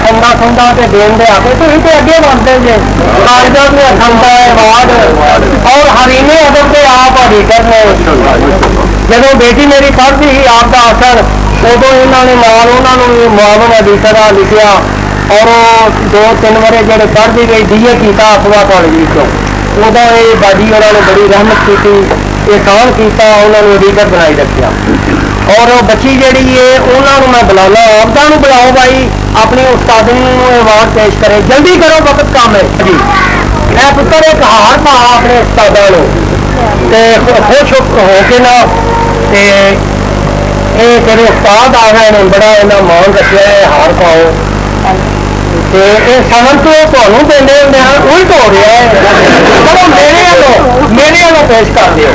संदा Sunda से then they आते तो इनके अगे बढ़ते थे कागजात में संदा अवार्ड और हरीमे अदब के आप ऑडिटर ने जो बेटी मेरी पढ़ती ही आपका असर उदो इन्होंने नाल उन्होंने मुआवन ऑडिटर लिखा और 2-3 बारे जो पढ़ती गई DA किया अफवाह कॉलेज चो उदो ये बाजी उन्होंने बड़ी रहमत की एहसान किया उन्होंने ऑडिटर बनाई रखा और बच्ची जी है उन्होंने मैं बुलाना आपदा बुलाओ भाई अपनी उस्ताद अवार्ड पेश करे जल्दी करो वक्त कम है जी मैं पुत्र एक हार पा अपने उस्तादों खुश हो के ना तेरे उस्ताद आ गए हैं बड़ा इन्हें मान रखे हार पाओ तो ये समझ तो ਤੁਹਾਨੂੰ देने उल्ट हो गया है चलो मेरे वालों पेश कर दियो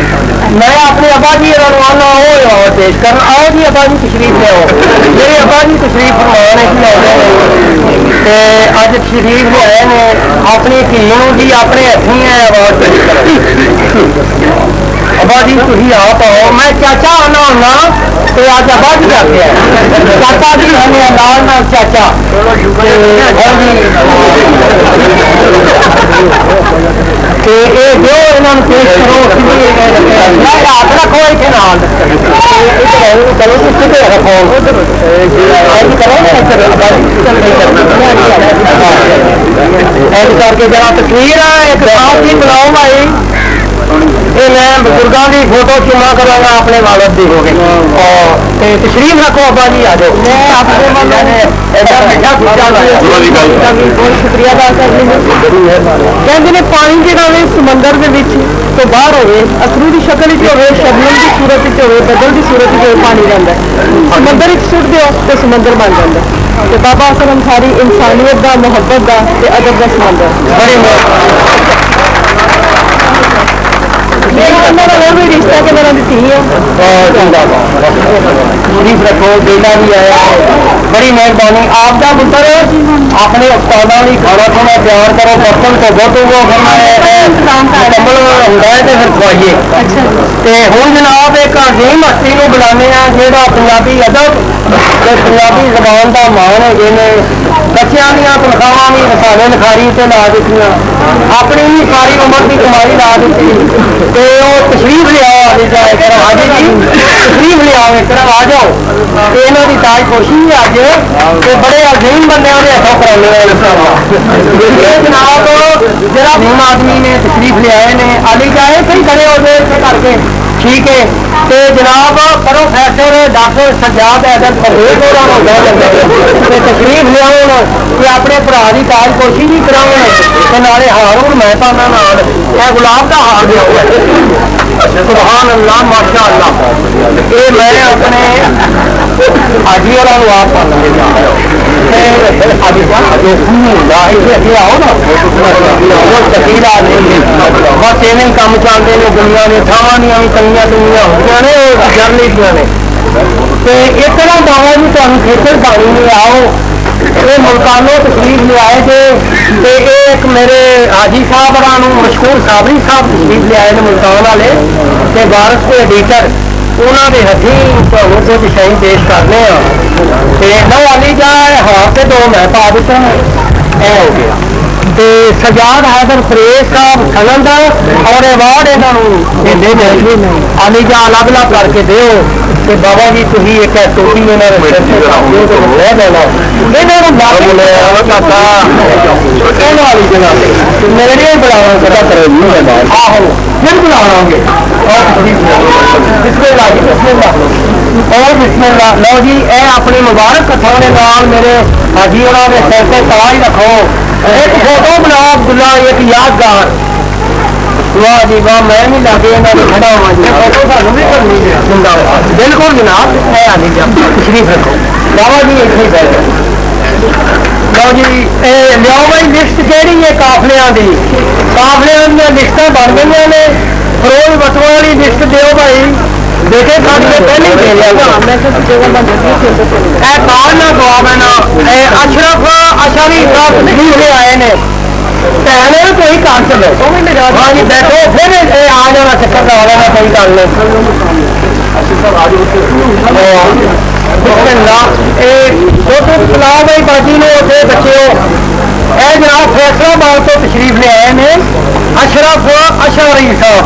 मैं अपने अबा जी आना वो पेश करना आओ जी अबा जी तशरीफ ले आओ मेरे अबा जी तशरीफ अज तशरीफ ले आए ने अपनी धीनों की अपने हथी अवार्ड पेश करें अबा जी तुम आप आओ मैं चाचा आना होना तो अज अबा जी आके चाचा जी हमें नाल नाल चाचा जो इन्होंने पेश करो हाथ रखो इतने नाल चलो कितने रखो करके जरा तस्वीर एक बात की बुलाओ भाई ये मैं बुजुर्गों की फोटो चुना करांगा अपने वालद की हो गई तशरीफ रखो अब्बा जी आ जाओ मैं अपने बहुत शुक्रिया कहते हैं पानी जो हो समंदर के तो बाहर हो अथरू की शक्ल हो शबनम की सूरत हो बदल की सूरत हो पानी रहता है समंदर सुट दो तो समंदर बन जाता है तो बाबा असर अंसारी इंसानियत का मुहब्बत का अदब का समंदर बड़े भी रिश्ता के मेरा दी है शरीफ रखो बेटा भी आया है बड़ी मेहरबानी आपका पुत्र अपने उस्तादा भी खाना खाना तैयार करो बर्तन तो बहुत वो खवाइए हूँ जनाब एक अजीम हस्ती को बुलाने जोड़ा पंजाबी अदब पंजाबी जबान का मान है जिन्हें बच्चों दियाँ तनख्वाह भी रसाले लिखारी से ला दी अपनी भी सारी उम्र की कमाई ला दी तो तशरीफ लिया हाजी जी तशरीफ लिया इतना आ जाओ तो इन्हों की ताज कोशी भी अज तो बड़े अजीम बंदे ने हथों कराने जनाब जरा भीम आदमी ने तशरीफ लिया ने आली जाए फिर खड़े हो गए करके ठीक है तो जनाब प्रोफेसर डॉक्टर सज्जाद अहमद तशरीफ लिया कि अपने भरा की ताज कोशी भी करावे नाले हारून मेहता का नाल यह गुलाब का हार दो सुभान अल्लाह माशा अल्लाह ये मैं अपने हाजी वाला आप आओ ना तकील आदमी बस इवें काम चलते हैं दुनिया ने थानिया भी तंगियां दुनिया होंगे ने जल लीजिया ने तो एक ना बाबा जी तुम खेतर पानी में आओ ये मुल्तानों तशरीफ ले आए थे एक मेरे हाजी साहब मशहूर साबरी साहब तशरीफ ले आए थे मुल्तान वाले ते भारत के एडिटर उन्होंने हथी कुछ शाही पेश करने नौ अली जाए हाथ से दो मैं पा दिता हो गया तो सजाद हैदर फरेज साहब सलंदर और अवार्ड इन्होंने अली जा अलग अलग करके दो कि बाबा जी तुम एक टोपी मेरे बुलावा आहो फिर बुलावांगे और बिस्मिल्लाह लो जी ए अपनी मुबारक कथा के नाल मेरे हाजी होना ने सिर से ताज रखो एक फोटो बनाओ अब्दुल्ला एक यादगार वाह जी वाह मैं भी लगे खड़ा हुआ जी फोटो सानू भी करनी है बिल्कुल जनाब मैं आनी तशरीफ रखो बाबा जी इतनी बैठे लो जी लियाओ भाई लिस्ट जी है काफलिया की लिस्ट बन गई ने फरोज बटुआ वाली लिस्ट दो भाई देखे पहले दे लिया ना गवा मैना अशरफ अशरी साहब तशरीफ ले आए ने कोई कर चलो हाँ जी बैठो फिर आ जाना चक्कर लगा लेना कोई गल नहीं सलाम भाई बाजी ने उसे बच्चों ਇਹ जनाब फैसलाबाद तो तशरीफ ले आए ने अशरफ अशअरी साहब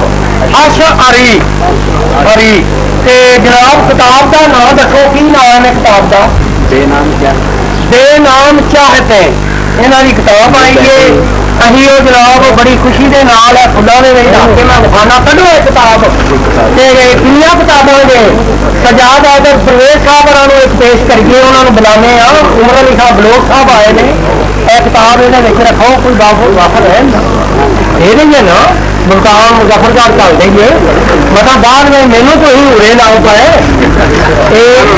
अशअरी हरी ते जनाब किताब का नाम दसो की नाम है किताब का बेनाम चाहते इन्हों की किताब आई है अभी वो जनाब बड़ी खुशी के नाल है फुलों के ढाके मैं विखाना कढ़ो है किताब किनिया किताबों के सजाद आदर प्रवेश साहब उन्होंने एक पेश करके उन्होंने बुलाने उमर अली साहब बलोच साहब आए ने यह किताब ये रखो कोई वाफर है दे देंगे ना मुल्तान मुजफ्फरगढ़ चल देंगे मतलब बाद में मैनू तो ही उड़े ना पाए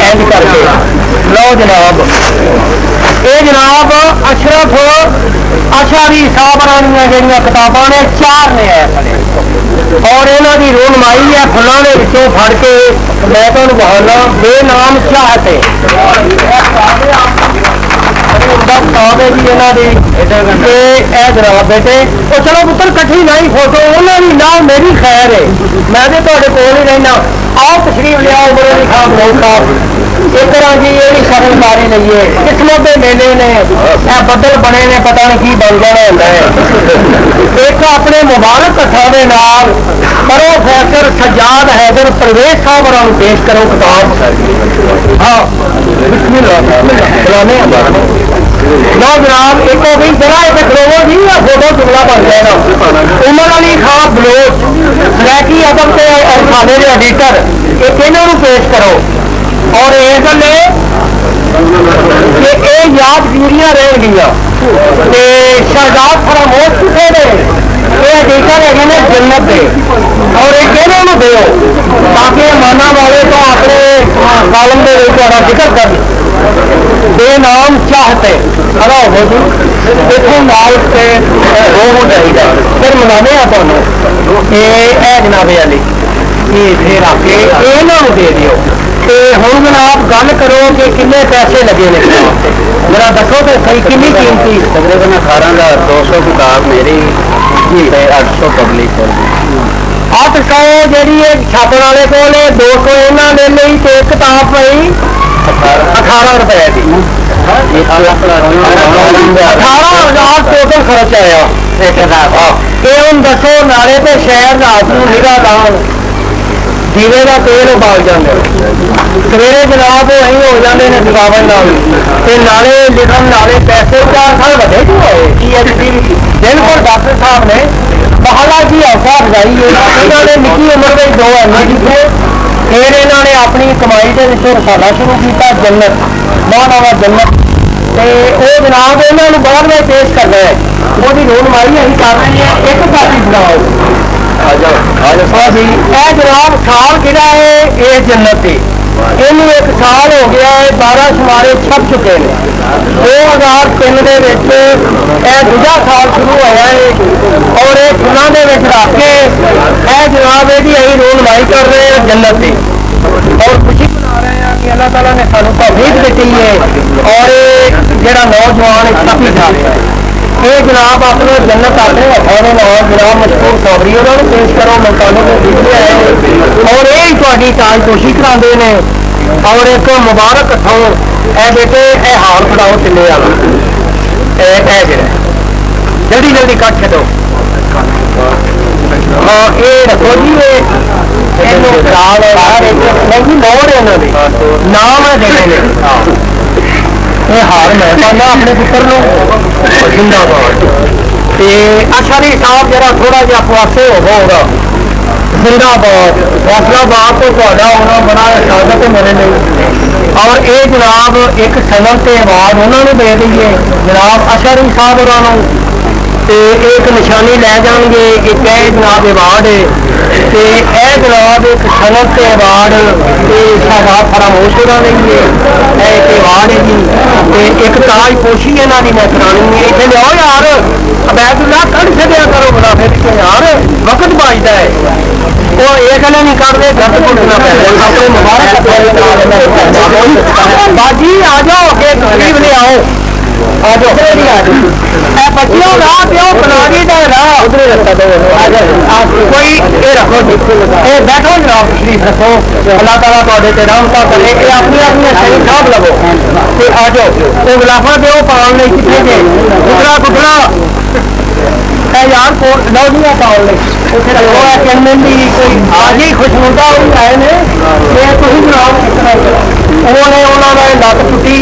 एंड करके लो जनाब ये जनाब अशरफ अशअरी साहब जड़िया किताबा ने 4 ने है और इन्हों की रोनमाई है फुलों के विचों फड़ के मैं तुहानू बहाना बेनाम चाहते किताब है जी इन्हों की जनाब बेटे तो चलो पुत्र कट्ठी नहीं फोटो उन्होंने ना मेरी खैर है मैं तो तुहाडे कोल ही रहना आओ तशरीफ लिया उमर अली खान बलोच साहब एक तरह की ये समझदारी नहीं है किस्मत के मेले ने बदल बने ने पता नहीं की बन जाना होता है एक अपने मुबारक हथों के नाल प्रोफेसर सजाद हैदर परवेज साहब और पेश करो किताब हाँ लो जनाब एक हो गई जरा एक खलोवो जी या फोटो जुमला बन जाएगा उमर अली खान बलोच लैकी अदब के और खाने के एडिटर एक इन्हों पेश करो और ये गल कि यादगिरियां रह गई शहजाद फरामोश कितने ने ये एडिटर है जन्नत के और एक इन्हों दो ताकि माना वाले तो अपने कालम के जिक्र कर बेनाम चाहते खड़ा हो जी इतों नाल से हो जाएगा फिर मनाने तुहानू ये जनाबे वाली ये रख के इन्हों दे दियो हुण जनाब गल करो कि कितने पैसे लगे ने जरा दसो तो सही कितनी कीमती तकरीबन 18,200 किताब मेरी 800 पब्लिक 800 जी छापण वाले को 200 इन्होंने ले ली तो किताब पई 18 रुपए की 18,000 टोटल खर्च आया एक किताब ये हम दसो नाले तो शहर रात को निगाह लान दीवे का तेल उबाल जाते सवेरे जनाब वही हो जाते हैं थकावट नाले लिखन नाले पैसे 4 साल बढ़े क्यों होए बिल्कुल डॉक्टर साहब ने बहाला जी हौसला अफजाई इन्होंने निकी उम्र में 2 एमए कीते फिर इन्होंने अपनी कमाई के रसाला शुरू किया जन्नत महानावा जन्नत जनाब इन्होंने बाद में पेश करना है वो रोनमाई अं कर रहे हैं एक कापी बनाओ जी जनाब साल कि ये जन्नत इन एक साल हो गया है 12 शुमारे छप चुके हैं 2003 दूजा साल शुरू होया है और ये फुलों के रख के जनाब यही अं रोनमाई कर रहे हैं जन्नत की और खुशी मना रहे हैं कि अल्लाह ताला ने सानू तौफीक दी है और जो नौजवान छपी जा रहा है ये जनाब अपने जन्नत अपने हथों में और जनाब मशहूर खबरी उन्होंने पेश करो मुल्तानों में दिखते हैं और यही थोड़ी ताजपोशी कराते हैं और एक मुबारक हथों बेटे यह हार फड़ाओ किले वाला जल्दी जल्दी कट छो हाँ ये रखो जी मोहर है इन्होंने नाम है देने ये हार मैं पाना अपने पुत्र जिंदाबाद अशअरी साहब जरा थोड़ा जहा पासे होगा जिंदाबाद फैसलाबाद तो आना बड़ा स्वागत है मेरे लिए और ये जनाब एक सनत के अवार्ड उन्होंने दे दीए जनाब अशअरी साहब उन्होंने एक निशानी लै जाएंगे एक जनाब अवार्ड है जनाब एक सनत के अवार्ड शहजाद फरामोश उन्होंने लिए एक अवार्ड है जी एक ताजपोशी इन्हों की मैं करानी इतने लियाओ यार अबैदुल्ला कढ़ छड़िया करो बना फिर यार वक्त बचता है वो ये गले नहीं करते गत घुटना पैदा अपने मुबारक बाजी आ जाओ अगे तकलीफ ले आओ बच्चियों राह प्यो पलाजी का राह कोई ये रखो जी बैठो जनाब तशरीफ रखो अल्लाह ताला तुहाडे ते रहमत करे अपनी अपनी सही साहब लवो ते आ जाओ ते गलाफा दो पाल नहीं कितने जे पुत्रा पुत्रा यार लौड़ियां पाल नहीं उसे रखो चेयरमैन की कोई आज ही खुशनुदा आए ने तुम जनाब कितना उन्होंने उन्होंने लत टुटी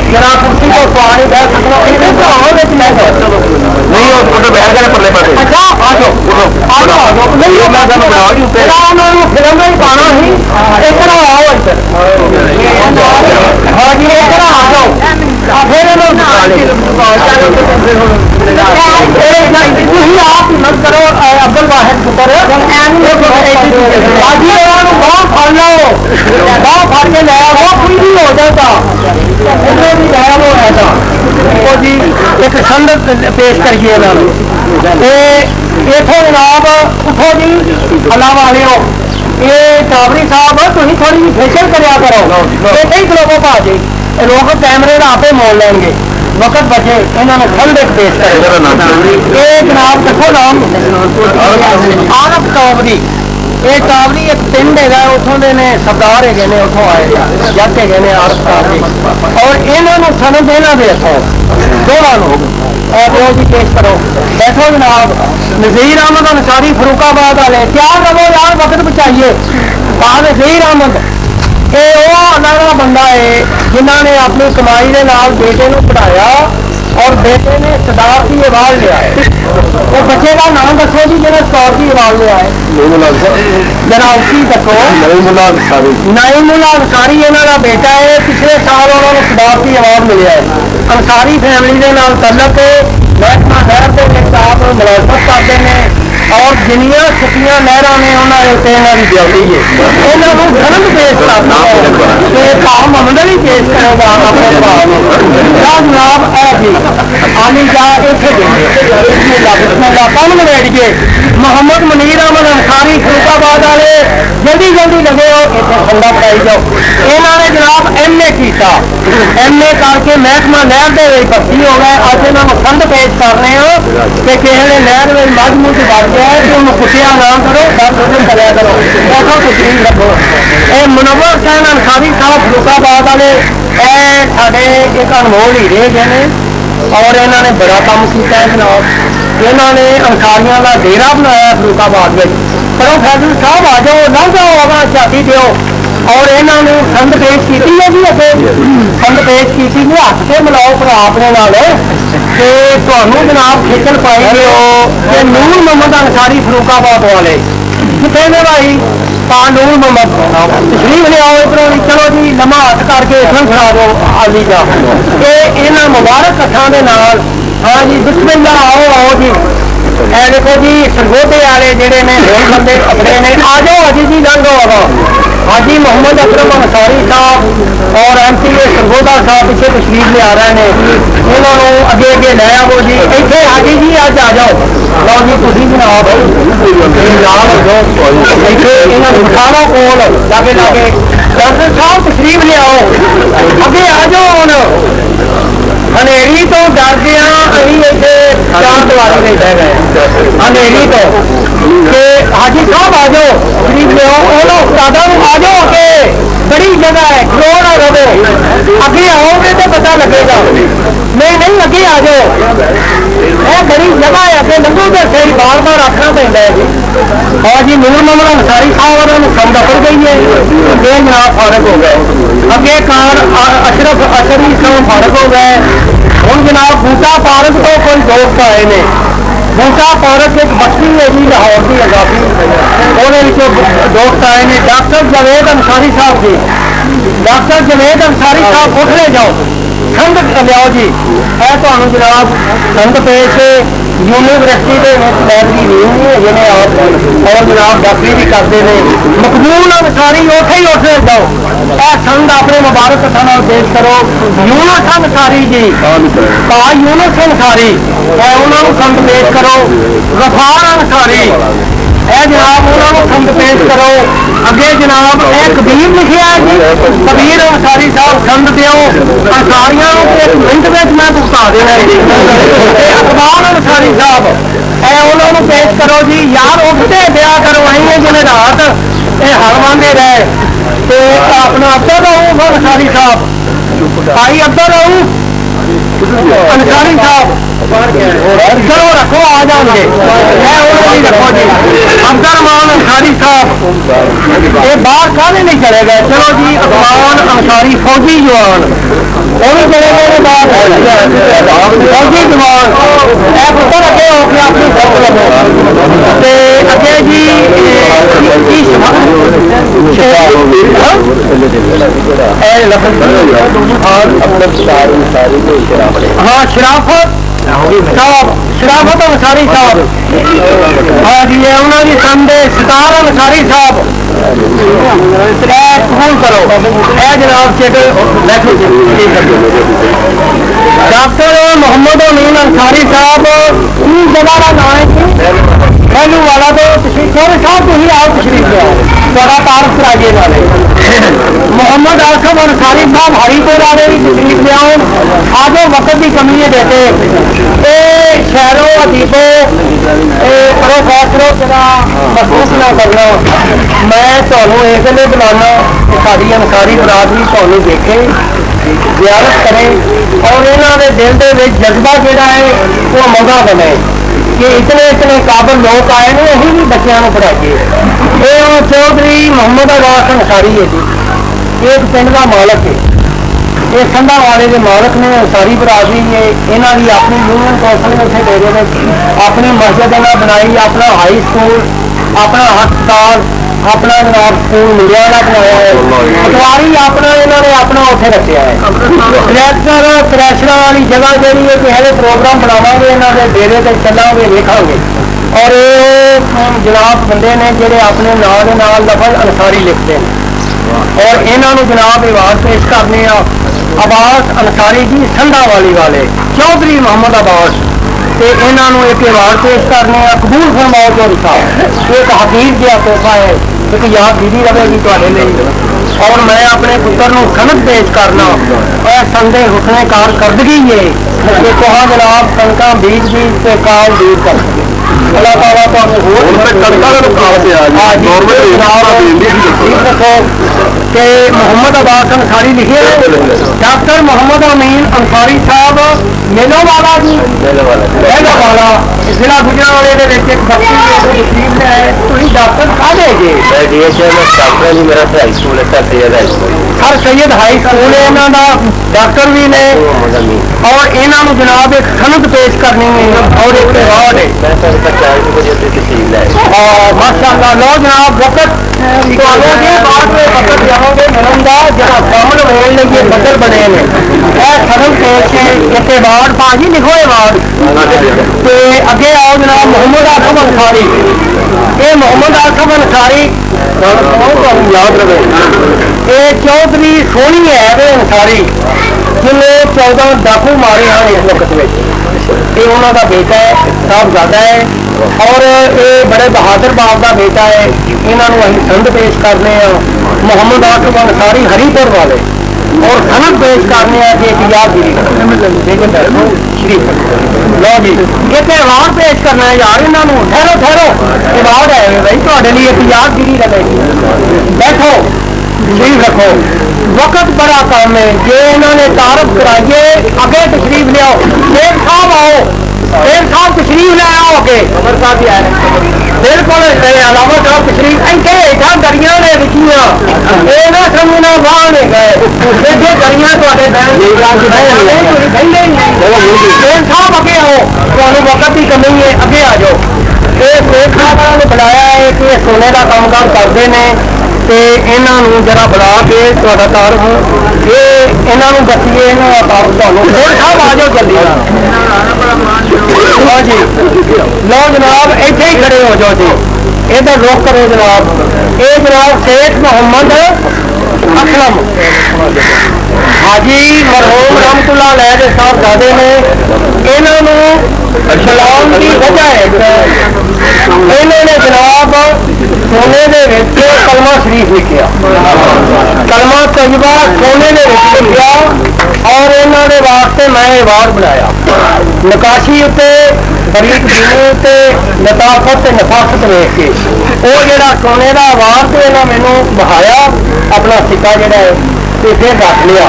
जरा कुर्सी को पानी बह सकता नहीं बहन गए परले पासे अच्छा आ जाओ आ जाओ नहीं उन्होंने फिल्म में पाना ही एक आओ इधर हाँ जी एक आ जाओ फिर आप मत करो अब्दुल वाहिद पर बहुत फल लो बहुत फल के लाया वो कोई भी हो जाता उसमें भी लाया वो ऐसा वो जी एक खंड पेश करिए इतों जनाब उठो जी अल्लाह वाले ये टावरी साहब तुम थोड़ी जी फेशन कराया करो ये नहीं खलोवो भाजी लोग कैमरे का आपे मोड़ लेंगे वक्त बचे इन्होंने खंड एक पेश कर जनाब देखो नाम आरफ टावरी ये टावरी एक पिंड है उतों के ने सरदार है ने उतों आए जट है ने आरफ टावरी और इन्होंने सनद इन्हों के हथों दोनों प्यो जी पेश करो बैठो जनाब नज़ीर अहमद अंसारी फरूकाबाद वाले तैयार रहो यार वक्त बचाइए नज़ीर अहमद ये वो अल्लाह का बंदा है जिन्होंने अपनी कमाई के नाल बेटे को पढ़ाया और बेटे ने सदारती अवार्ड लिया है तो बच्चे का नाम दसो जी जो सदारती अवार्ड लिया है जनाब की दसो नईमुल्ला अंसारी इन्होंने बेटा है पिछले साल उन्होंने सदारती अवार्ड मिले है अंसारी फैमिली के नाल तलक महकमा नहर के आप मुलाजमत करते हैं और जिनिया छुट्टियां नहर ने उन्होंने उत्ते इन्होंने ड्यूटी है इन्होंने गलत पेश करना भाव ममदन ही पेश करेगा अपने भाव जनाब है जी आली जा कौन बनेड़िए मोहम्मद मुनीर अहमद अंसारी फरूकाबाद वाले जल्दी जल्दी लगे हो इतने ठंडा पढ़ाई जाओ इन्होंने जनाब MA किया MA करके महकमा नहर के भर्ती हो गए अज इन्होंने फंड पेश कर रहे हो कि किसी ने नहर में मध मुझ बच जाए तो उन्होंने कुटिया ना करो दस रुपये करिया करो बहुत तस्वीर रखो ये मुनव्वर हुसैन अंसारी साहब फरूकाबाद वाले साढ़े एक अनमोल हीरे ने और इन्होंने बड़ा काम किया जनाब इन्होंने अंसारियों का डेरा बनाया फरूकाबाद में चलो फैसल साहब आ जाओ ना जाओ आवाज जाती दो और इन्होंने फंड पेश की है जी अगे फंड पेश की हाथ से मिलाओ भरा अपने नाल जनाब खिचल पाई हो नूर मोहम्मद अंसारी फरूकाबाद वाले कितने ने भाई नूर मोहम्मद तशरीफ ले आओ इधरों चलो जी लम्हा हथ करके इसमें फड़ा दो आली जा इन्होंने मुबारक हथा के नाल हाँ जी बिस्मिल्लाह आओ आओ जी देखो जी सरगोटे वाले जेडे ने होर बंदे अपने ने आ जाओ हाजी जी लंघो आगो हाजी मोहम्मद अकरम अंसारी साहब और MCA सरगोदा साहब पिछले तशरीफ ले आ रहे हैं उन्होंने अगे अगे ले आओ जी इतने हाजी जी अज आ जाओ लो जी तुम जनाब बिठाओ कोल लागे लागे डॉक्टर साहब तशरीफ ले आओ अगे आ जाओ हूँ हनेरी तो डरते हाँ अभी इतने चार दवारी में बह गए हनेरी तो हाजी साहब आ जाओ तशरीफ ले आओ उस्तादा आ जाओ अगे बड़ी जगह है खलो ना रहो अगे आओगे तो पता लगेगा मैं नहीं अगे आ जाओ बड़ी जगह है अगे लंघोगे सही बार बार आखना पैदा है जी और जी नूर मोहम्मद अंसारी साहब उन्होंने फंड पड़ गई है ये जनाब फारग हो गए अगे कार अशरफ अशरी साहब फारग हो गए हूँ जनाब बूटा पार्क तो कोई दोस्त आए ने बूटा पार्क एक बस्ती है जी लाहौर की आजादी वो दोस्त आए ने डॉक्टर जवेद अंसारी साहब जी डॉक्टर जवेद अंसारी साहब उठ ले जाओ खंड लियाओ जी है तो जनाब खंड पेश यूनिवर्सिटी के बैटरी जिन्हें आप और जनाब डॉक्टरी भी करते हैं मकबूल अंसारी उठे ही उठ जाओ खंड अपने मुबारक कथा पेश करो यूनुस अंसारी जी यूनुस अंसारी उन्होंने खंड पेश करो गफार अंसारी जनाब उन्होंने संद पेश करो। अगे जनाब यह कबीर लिखिया है जी, कबीर अंसारी साहब संद दो अंसारियों मिनट में मैं भुगता देना। इकबाल अंसारी साहब उन्होंने पेश करो जी। यार उठते ब्याह करवाइए जिन्हें रात हरवाने रहे तो अपना अब्दुल रऊफ अंसारी साहब, भाई अब्दुल रऊफ अंसारी साहब चलो रखो आ जाओगे। रखो जी अब्दुल रमान अंसारी साहब ये बाहर काले नहीं चले गए। चलो जी अफमान अंसारी फौजी जवान वो भी चले गए बाहर। फौजी जवान पुत्र अगे हो गया अपनी अगे जी हाँ शराफत साहब, शराफत अंसारी साहब हाँ जी उन्होंने संदे सितार अंसारी साहब कबूल करो। जनाब चेक डॉक्टर मोहम्मद अमीन अंसारी साहब जगह का नाम है मैनू वाला तो तशरीफ साहब तुम आओ तशरीफ ले आओ थोड़ा तारफ कराइए वाले। मोहम्मद आसम अंसारी साहब हरीपुर वाले भी तशरीफ ले आओ। आज वक्त की कमी है देते शहरों अदीबो करो फैसलो जरा महसूस ना करना। मैं तुम्हें इसलिए बुलाना साड़ी अंसारी बरादरी तुम्हें देखे जियारत करे और इन्होंने दिल के जज्बा जोड़ा है वो मंगा बने कि इतने इतने काबिल लोग आए हैं अभी भी बच्चों को पढ़ाइए। ये चौधरी मोहम्मद अब्बास अंसारी है जी, एक पिंड का मालक है। ये संधा वाले के मालक ने अंसारी बरादरी ने इन्हों की अपनी यूनियन कौंसल ने उसे दे देने अपनी मस्जिद इन्हें बनाई, अपना हाई स्कूल, अपना हस्पताल, अपना जनाब स्कूल मुड़ियाना बनाया है। पटवारी अपना इन्होंने अपना उसे रखा है। कलैक्टर क्रैशर वाली जगह जी है कि है प्रोग्राम बनावे इन्होंने डेरे से चलावे देखा और ये जनाब बंदे ने जोड़े अपने नाम के नाम लफज अंसारी लिखते हैं और इन्होंने जनाब अवार्ड पेश करने अब्बास अंसारी जी संधा वाली वाले चौधरी मोहम्मद अब्बास तो इन्होंने एक अवार्ड पेश करने कबूल फरमाओ चौधरी साहब। एक हकीम जहा तोहफा है एक यादगिरी रहेगी थोड़े लिए और मैं अपने पुत्र को सनद पेश करना संदे हुसने कारकर्दगी है कि कहा जनाब कणका बीज बीज से काल दूर कर सके। अल्लाह ताला तो कि मोहम्मद अब्बास अंसारी लिखे डॉक्टर मोहम्मद अमीन अंसारी साहब मेलो वाला जी मेलो वाला जिला गुजरावाले के एक बच्ची तकलीफ ने है तुम डॉक्टर काहे जे डॉक्टर भी मेरा हाई स्कूल है सर सैयद हाई स्कूल है इन्होंने डॉक्टर भी ने और इन्होंने जनाब एक सनद पेश करनी है और एक अवार्ड है माशाअल्लाह। लो जनाब वक्त बदल बने सनद पेश के एक अवार्ड भाजी लिखो अवार्ड तो अगे आओ जनाब मोहम्मद आसम अंसारी। ये मोहम्मद आसम अंसारी याद रहे ये चौधरी सोनी है अंसारी जिन्हें 14 डाकू मारे हैं इस वक्त में। ये उन्होंने बेटा है साहबजादा है और ये बड़े बहादुर बाप का बेटा है। इन्होंने अं संद पेश करने मोहम्मद आसम अंसारी हरीपुर वाले और सनद पेश करने एक यादगिरी लो जी एक अवार्ड पेश करना है यार इन्होंने ठहरो ठहरो अवार्ड है भाई थोड़े लिए एक यादगिरी रहेगी। बैठो तशरीफ रखो वक्त बड़ा कम है जो इन्होंने तारफ कराइए अगे तशरीफ ले आओ। शेख साहब आओ शेख साहब तशरीफ ले आओ अगे अमर साहब भी आए बिल्कुल अलावा साहब तशरीफ इतने हेठा दरिया ने लिखिया ये ना समझना बाहर ने गए इतने दरिया थोड़े शेख साहब अगे आओ तो वक्त की कमी है अगे आ जाओ। तो शेख साहब ने बुलाया है कि सोने का कामकाज करते हैं तो इन्हों जरा बुला के तारफ ये इन्हों दसीए तारफ तुम सब आ जाओ जल्दी हाँ जी। लो जनाब इतने ही खड़े हो जाओ जी इधर रोक करो जनाब। ये जनाब शेख मोहम्मद असलम हाजी मरहूम रहमतुल्लाह अलैह के साहबजादे ने चलाने की वजह है इन्होंने जनाब सोने के कलमा शरीफ लिखिया, कलमा तजबा सोने के लिखिया और इन्होंने वास्ते मैं अवार्ड बनाया नकाशी उत्ते बरीक बीने उत्ते लताफत ते नफासत वेख के वो जरा सोने का अवार्ड तो इन्होंने मैनू बहाया अपना सिक्का जरा है तो फिर रख लिया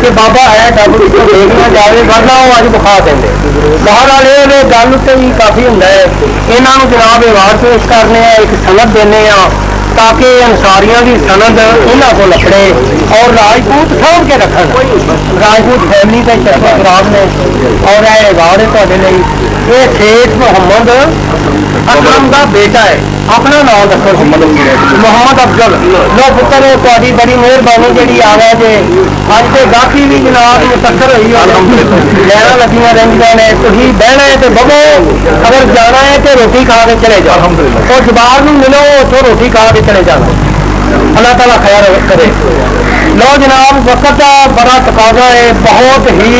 कि बाबा है डब पिछों देखना जाए वरना वो अज बुखा देंगे बाहर वाले गल उत्ते भी काफ़ी होंगे इन्हों जनाब अवार्ड पेश करने एक सनद देने ताकि अंसारियों की सनद इन्हों को अपने और राजपूत साभ के रखन राजपूत फैमिली के शरफा खराब ने और यह अवार्ड थोड़े ये शेख मुहम्मद असलम का बेटा है अपना नाम दसो मोहम्मद अफजल लो पुत्र थोड़ी बड़ी मेहरबानी जी आ गए जे अज के गाकी भी जनाब मुसक्कर हुई लहर लगियां रही ने तुम बहना है तो बवो अगर जाना है तो रोटी खा के चले जाओ और जवाब में मिलो उतो रोटी खा के चले जाना अल्लाह ताला खैर करे। लो जनाब वक्त का बड़ा तकाजा है बहुत ही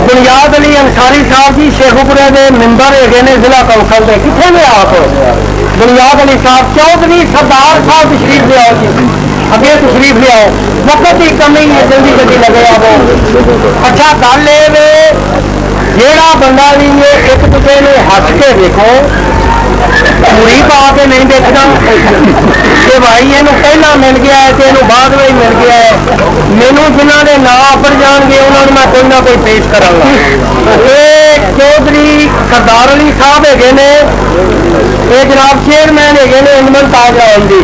बुनियाद अली अंसारी साहब जी शेखुपुरे के मैंबर है ने जिला कौंसल के कितने में आप बुनियाद अली साहब चौधरी सरदार साहब तशरीफ ले आओ जी अगे तशरीफ ले आओ वक्त की कमी है जल्दी जल्दी लगे आओ। अच्छा गल जेड़ा बंदा भी एक दूसरे ने हस के देखो पूरी पा के नहीं देखना कि भाई ये पहला मिल गया है तो ये बाद में मिल गया है मैनू जिन्होंने ना अपड़ जाएंगे उन्होंने मैं कोई ना कोई पेश करांगा। चौधरी सरदार अली साहब है ने जनाब चेयरमैन है अंजमन ताज राम जी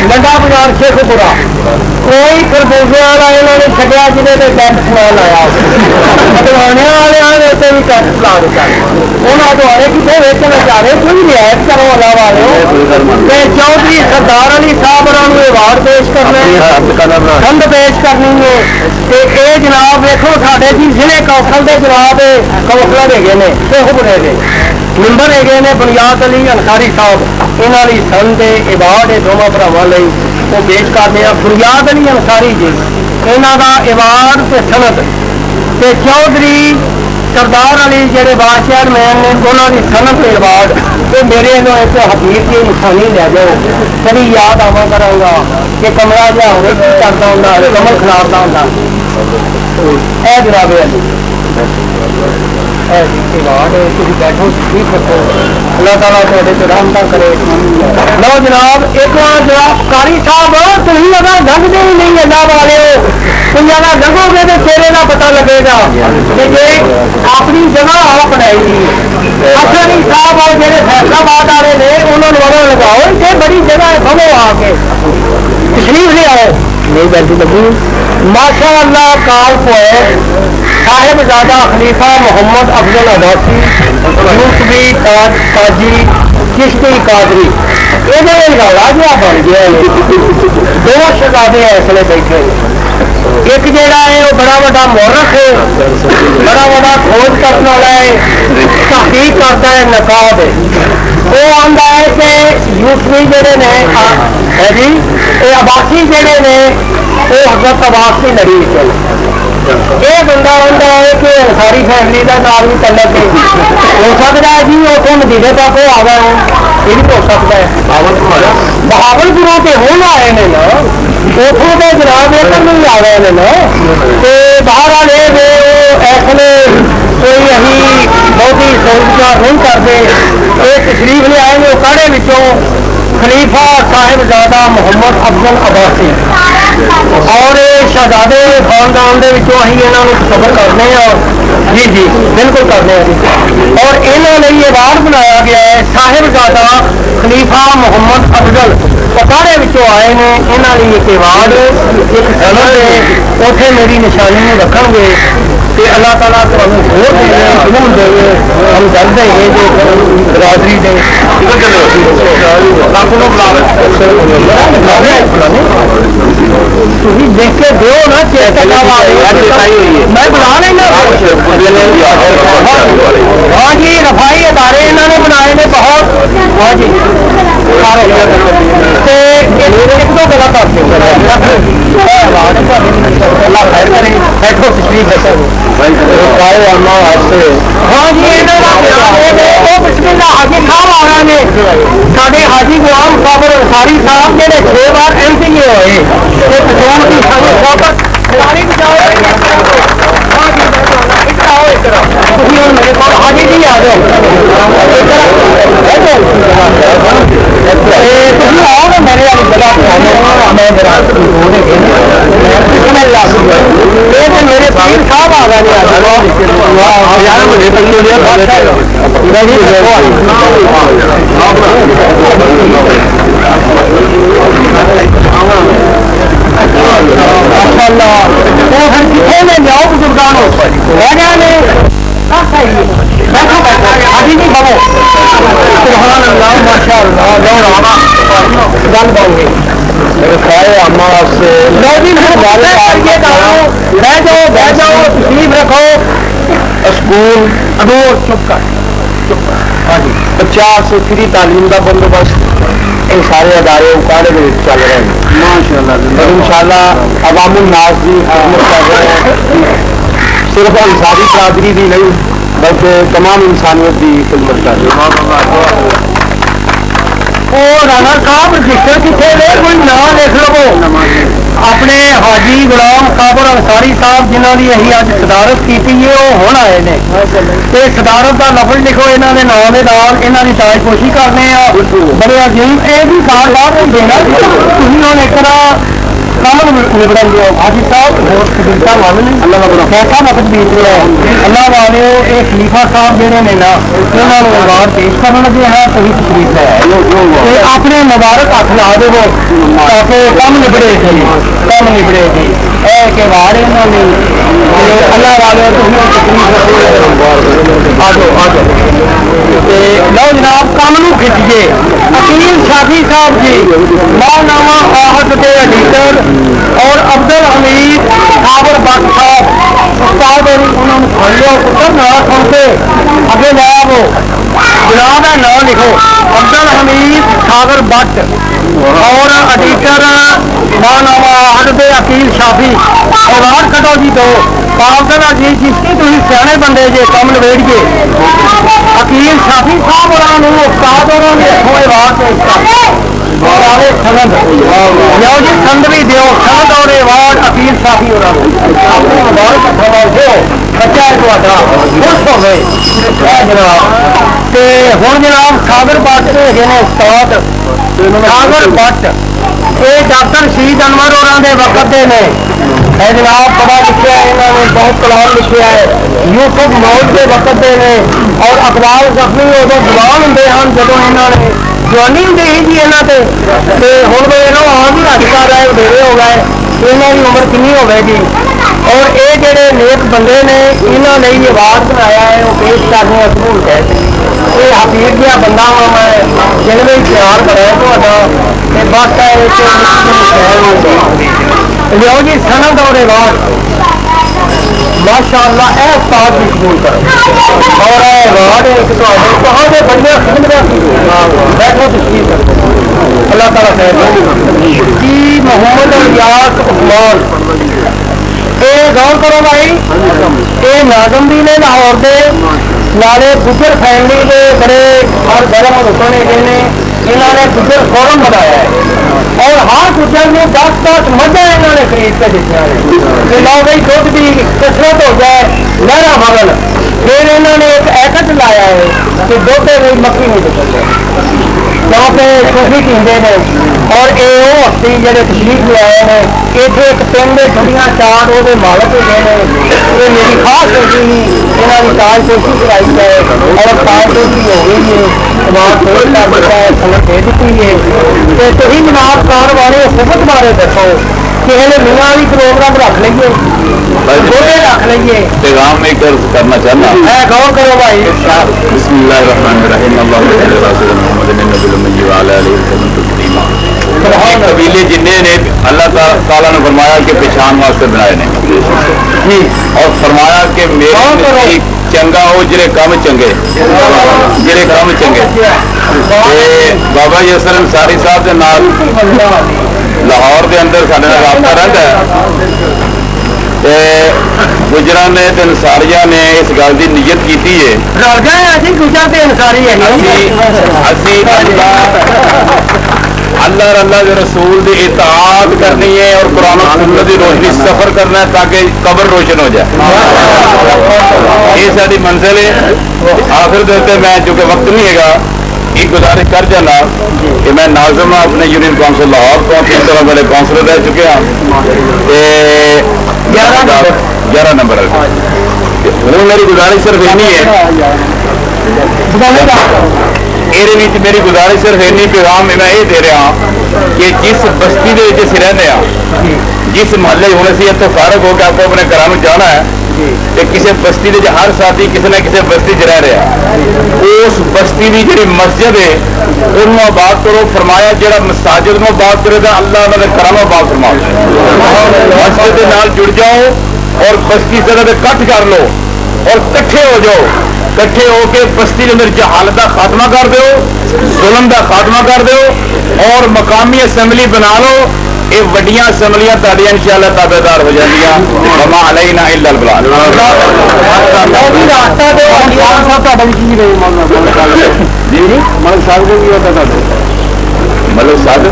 बड़ा बाजार शेखपुरा कोई खरबूजे वाला इन्होंने छड़िया जिन्हें टैक्स समान आया पटवाने वाले उत्ते भी टैक्स ला दिता उन्होंने दुआरे कितने वेचन चाहे कोई रियायत करो अल्लाह वाले चौधरी सरदार अली साहब अवार्ड पेश करने खंड पेश करनी है ये जनाब वेखो साढ़े जी जिले कौंसल के जनाब कौंसलर है ने शेखपुरे के मैंबर है ने बुनियाद अली अंसारी साहब इन्होंने संद अवार्ड है दोनों भरावान वो पेश करते हैं। बुनियाद अली अंसारी जी इन्हों का अवार्ड तो सनद ते चौधरी सरदार अली जेडे वाइस चेयरमैन ने उन्होंने सनत अवार्ड तो मेरे एक हकीर की निशानी लै जाओ कभी याद आवा करांगा कि कमरा जहा होवे की करता होंदा कमर खराब का होंदा है जनाबे अली बैठो ठीक रखो अल्लाह ताला तुहाडे ते रहमत करे। लो जनाब एक जनाब कारी साहब तुम अगर लंघते ही नहीं अल्लाह वाले हो तुम अगर लंघोगे तो चेहरे का पता लगेगा कि जे अपनी जगह आप बनाई असली साहब और जेडे फैसलाबाद वाले ने उन्होंने वड़ा लगाओ ये बड़ी जगह है खड़ो आके तशरीफ ले आओ नहीं बैठी लगी माशा अल्लाह काल पोएट साहिबजादा खलीफा मोहम्मद अफजल अब्बासी यूसुफी काजी चिश्ती कादरी ये राजा बन गया दो शहजादे इसलिए बैठे एक जोड़ा है वो बड़ा बड़ा मुहर्रिख है बड़ा बड़ा खोज करने वाला है तहकीक करता है नकाब है वो आंदा है कि यूसुफी जोड़े ने है जी अब्बासी जोड़े ने वो हजरत अब्बास की लड़ी चल ये बंदा होता है कि अंसारी फैमिली का नाम भी तलक है हो सकता है जी उतो नतीजे तक वो आ गए ये भी हो सकता है बहावलपुरों के होना आए हैं ना उतों के जनाब इधर नहीं आ गए हैं ना तो बाहर वाले ऐसले कोई अभी बहुती सोचकार नहीं करते एक तशरीफ ले आए वो सारे खलीफा साहिबजादा मोहम्मद अफजल अब्बासी और शहजादे खानदान के सफर करने जी जी बिल्कुल करने जी और इन्होंने ये अवार्ड बनाया गया है साहिबजादा खलीफा मोहम्मद अफजल सारे आए हैं इन्होंने एक अवार्ड एक सनद है उसे मेरी निशानी रखेंगे तो अल्लाह ताला होर हम जानते हैं जो बरादरी ने देख के दो ना मैं बना लेना हाँ जी रफाई अदारे इन्होंने बनाए ने बहुत हाँ जी एक दो गला करते बैठो तशरीफ ہاں جی وہ بسملہ حاجی صاحب آ رہے ہیں سارے حاجی غلام صابر انصاری صاحب جہے 6 بار MPA ہوئے قوم کی ساری میرے کو حاجی جی آ جاؤ آؤ نا میرے جگہ میرے پیر صاحب آ گئے کتنے میں جاؤ بزرگان رہ گئے میں حاجی جی بنو سبحان اللہ ماشاء اللہ گل بن گئی بہ جاؤ تشریف رکھو اسکول چپ کر بچہ فری تعلیم کا بندوبست ان سارے ادارے اکاڑے میں چل رہے ہیں ماشاء اللہ ان شاء اللہ عوام الناس کی صرف انسانی برادری بھی نہیں بلکہ تمام انسانیت کی خدمت کر رہی رانا صاحب ذکر کتنے نے کوئی نام لکھ لو اپنے حاجی غلام صابر انصاری صاحب جنہوں کی اہی اج صدارت کی ہے وہ ہوں آئے ہیں صدارت کا لفظ لکھو یہاں کے نام کے نام یہاں کی تاجپوشی کرنے بڑے عظیم یہ بھی سال بعد ہوتے ہیں تھی ایک طرح کام نبڑ گیا حاجی صاحب کیسا وقت بیت رہا ہے اللہ والے یہ خلیفہ صاحب جہے نے نا یہاں ایوارڈ پیش کرنے لگے ہیں کوئی تشریف ہے اپنے مبارک ہاتھ لا دو تاکہ کم نبڑے گی ایوارڈ یہاں نے اللہ والے لو جناب کام کھچیے عقیل شافی صاحب جی ماہنامہ آہد کے ایڈیٹر اور عبد الحمید صابر بٹ صاحب استاد انہوں نے کھڑ لو پتر نہ کھڑ کے اگے لے آو جناب ہے نام لکھو عبد الحمید صابر بٹ اور ایڈیٹر ماہنامہ آہد کے عقیل شافی ایوارڈ کٹو جی دو عبد العزیز چشتی تھی سیانے بندے جی کم نبیڑ کے عقیل شافی صاحب انہوں استاد اور ایوارڈ لو جی سند بھی دو سند اور ایوارڈ عقیل شافی بچہ ہے خوش ہو گئے جناب ہوں جناب صابر بٹ ہے استاد صابر بٹ یہ ڈاکٹر شہید انور ہونا کے وقت کے نے جناب پڑھا لکھا ہے یہاں نے بہت کلام لکھا ہے یوسف موج کے وقت کے نے اور اقبال زخمی ادو جوان ہوں جب یہاں نے جوانی ہوں جی یہاں سے ہوں تو یہ آم بھی اج کل ہے وڈیرے ہو گئے یہاں کی عمر کنی ہو گئے گی اور یہ جڑے نیک بندے نے یہاں نے ایوارڈ بنایا ہے وہ پیش کرنے اصول ہے یہ حقیق دیا بندہ وا میں جن میں خیال کرے تا بس ہے لو جی سند اور ایوارڈ ماشاء اللہ اے استاد بھی قبول کرو اور ایوارڈ ایک کہاں سے بڑی خدمت بیٹھو تشکیل کرو اللہ تعالیٰ خیر جی محمد الیاس عثمان یہ غور کرو بھائی یہ ناظم بھی نے لاہور کے نالے گجر فیملی کے بڑے ہر گرم رکن نے یہاں نے گجر فورم بنایا ہے اور ہر گجر نے 10 مجھے یہاں نے خرید کے دیتے ہیں کہ لو بھائی دھد بھی کثرت ہو جائے لہرا بغل پھر یہاں نے ایک ایکٹ لایا ہے کہ دھد نہیں مکھی نہیں نکل جائے کیونکہ صوفی پیندے ہیں اور یہ وہ ہفتے جڑے تشریف لے آئے ہیں اتنے ایک پنڈ چھٹیاں چار وہ مالک ہوئے ہیں یہ میری خاص ترجیحی یہاں کی تاج پوشی کرائی ہے اور تاج پوشی ہو گئی ہے وہاں پیش کر دیتا ہے سمجھ دے دیتی ہے تو تھی جناب کار والے حکومت بارے دسو کہ ہمیں میاں بھی پروگرام رکھ لیے تھوڑے رکھ لیے پیغام میں کرنا چاہنا ہے غور کرو بھائی بسم اللہ الرحمن الرحیم قبیلے جن نے اللہ تعالیٰ نے فرمایا کہ پہچان واسطے بنائے نے اور فرمایا کہ میرے چنگا ہو جڑے کم چنگے بابا یسر انصاری صاحب کے نام لاہور کے اندر سارے رابطہ رہتا ہے ਗੁਜਰਾਂ ਨੇ ਤੇ ਅਨਸਾਰੀਆਂ ਨੇ ਇਸ ਗੱਲ ਦੀ ਨੀਅਤ ਕੀਤੀ ਹੈ ਰਾਜਾ ਅਸੀਂ ਗੁਜਰਾਂ ਤੇ ਅਨਸਾਰੀ ਹੈ ਅਸੀਂ अल्लाह और अल्लाह के रसूल की इताअत करनी है और कुरान और सुन्नत की रोशनी सफर करना है ताकि कब्र रोशन हो जाए। ये साडी मंजिल है। आखिर दे उत्ते मैं चूंकि वक्त नहीं है एक गुजारिश कर जाना कि मैं नाज़िम हाँ अपने यूनियन कौंसिल लाहौर तो 3 साल बड़े कौंसलर रह चुके हैं 11 नंबर हूँ मेरी गुजारिश सिर्फ इन्नी है ये मेरी गुजारिश सिर्फ इन्नी पैगाम मैं ये दे रहा कि जिस बस्ती के असीं रहने जिस महल्ले हूँ असीं इत्थों फारग हो के आपको अपने घरों में जाना है तो किसी बस्ती के हर साथी किसी न किसी बस्ती च रह रहा उस बस्ती की जी मस्जिद है उन्होंने आबाद करो फरमाया जो मसाजिद में आबाद करेगा अल्लाह उन्होंने घरों आबाद फरमाओ मस्जिद के नाल जुड़ जाओ और बस्ती जरा इकट्ठ कर लो और कट्ठे हो जाओ कट्ठे होकर बस्ती के अंदर जहालत का खात्मा कर दो जुल्म का खात्मा कर दो और मकामी असैम्बली बना लो ये वड्डियां असैम्बलियां ताड़ियां इंशाअल्लाह ताबेदार हो जाएंगियां वमा अलैना इल्लल बलाग मतलब साहब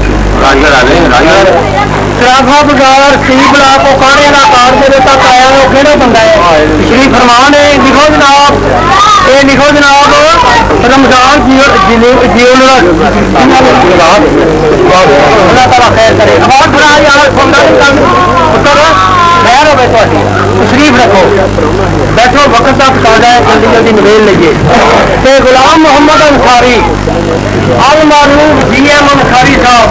बजार शरीफ आपको काने ना काट के तक आया वो केड़ा बंदा है शरीफ फरमान है लिखो जनाब ये लिखो जनाब रमजान अल्लाह ताला खैर करे और बड़ा यार सुनना खैर हो तशरीफ रखो बैठो वक्त का तकाजा है जल्दी जल्दी मिल लीजिए ते गुलाम मोहम्मद अंसारी अल मारूफ जीएम अंसारी साहब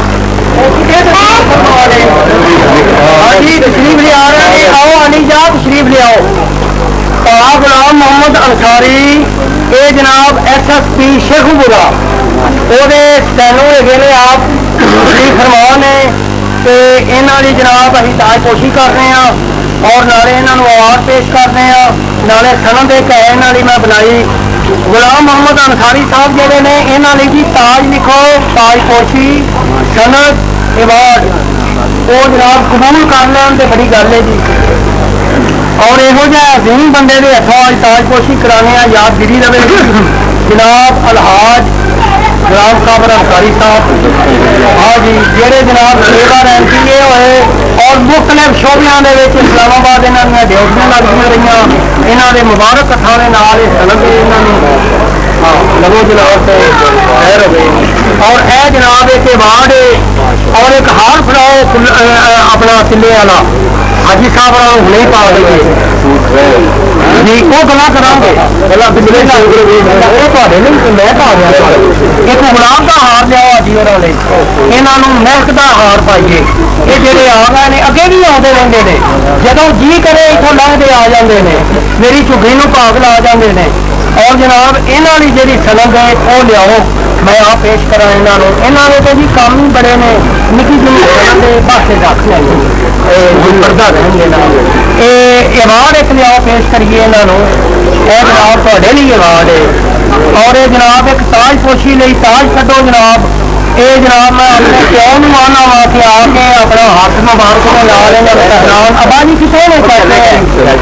तशरीफ ले आ रहे हैं आओ आनी जाओ तशरीफ ले आओ गुलाम मोहम्मद अंसारी ये जनाब SSP शेखुपुरा ਉਹਦੇ ਸਟੈਨੋ ਹੈਗੇ ਨੇ ਆਪ ਤਸ਼ਰੀਫ ਫਰਮਾਨ ਨੇ ਤੇ ਇਹਨਾਂ ਦੀ ਜਨਾਬ ਅਸੀਂ ਤਾਜਪੋਸ਼ੀ ਕਰਦੇ ਹਾਂ ਔਰ ਨਾਲੇ ਇਹਨਾਂ ਨੂੰ ਅਵਾਰਡ ਪੇਸ਼ ਕਰਦੇ ਹਾਂ ਨਾਲੇ ਸਨਦ ਇੱਕ ਹੈ ਇਹਨਾਂ ਦੀ ਮੈਂ ਬਣਾਈ ਗੁਲਾਮ ਮੁਹੰਮਦ ਅੰਸਾਰੀ ਸਾਹਿਬ ਜਿਹੜੇ ਨੇ ਇਹਨਾਂ ਲਈ ਜੀ ਤਾਜ ਲਿਖੋ ਤਾਜਪੋਸ਼ੀ ਸਨਦ ਅਵਾਰਡ ਉਹ ਜਨਾਬ ਕਬੂਲ ਕਰ ਲੈਣ ਤੇ ਬੜੀ ਗੱਲ ਹੈ ਜੀ और यहो अजीम बंदे के हथों आज ताजपोशी कराने यादगिरी रहे जनाब अलहाज गुलाम काबर अंसारी साहब हाँ जी जेड़े जनाब सेवा एमपीए होए और मुख्तलिफ शोबियां इस्लामाबाद इन्होंने ड्यूटियां लगदियां रही इन्हों के मुबारक हथों के नाल लगो जनाब से खैर हो और यह जनाब एक अवार्ड और एक हार फड़ाओ अपना किले वाला हाजी साहब नहीं पा देंगे जी वो गला करांगे गला पिछले मैं पा दिया एक गुलाम का हार लिया हाजी और इन्हों महक का हार पाइए ये जोड़े आ गए ने अगे भी आते रहते हैं जदों जी करे इतों लहते आ जाते हैं मेरी झुग्गी में पागल आ जाते हैं और जनाब इन्हों की जी सनद है वो लियाओ मैं आप पेश करा इन्होंने तो जी काम ही बड़े ने निकी जी पासे रख करता रहेंगे अवार्ड एक लियाओ पेश करिए इन्हों और जनाब थोड़े लिए अवार्ड है और ये जनाब एक ताजपोशी लिए ताज कटो जनाब ये जनाब मैं अपने प्यो में आना वा के आके अपना हाथ मुबारक के नाल अबा जी कितने ने पैसे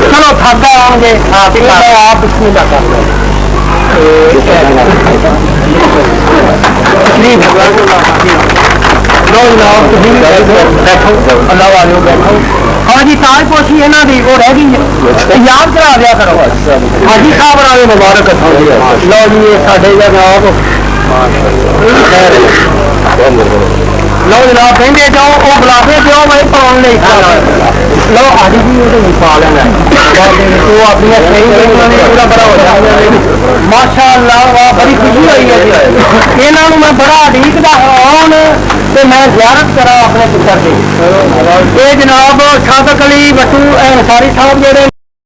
चलो थक आएंगे आप बिस्मिल्लाह कर बैठो अल्लाह वाले बैठो हाँ जी ताजपोशी इन्हों की वो रह गई याद करा दिया करो हाजी साहब वाले मुबारक लो जी साढ़े जनाब लो जनाब बहते जाओ वो बुलावे पे भाई पाने नहीं खाना लो हाजी जी वो पा लेना तो अपनी पूरा बड़ा हो जाएगा माशा अल्लाह वाह बड़ी खुशी हुई है इन्हों मैं बड़ा उड़ीकदा हैरान तो मैं ज़ियारत करा अपने पुत्र की ये जनाब सादक अली बट्टू अंसारी साहब जोड़े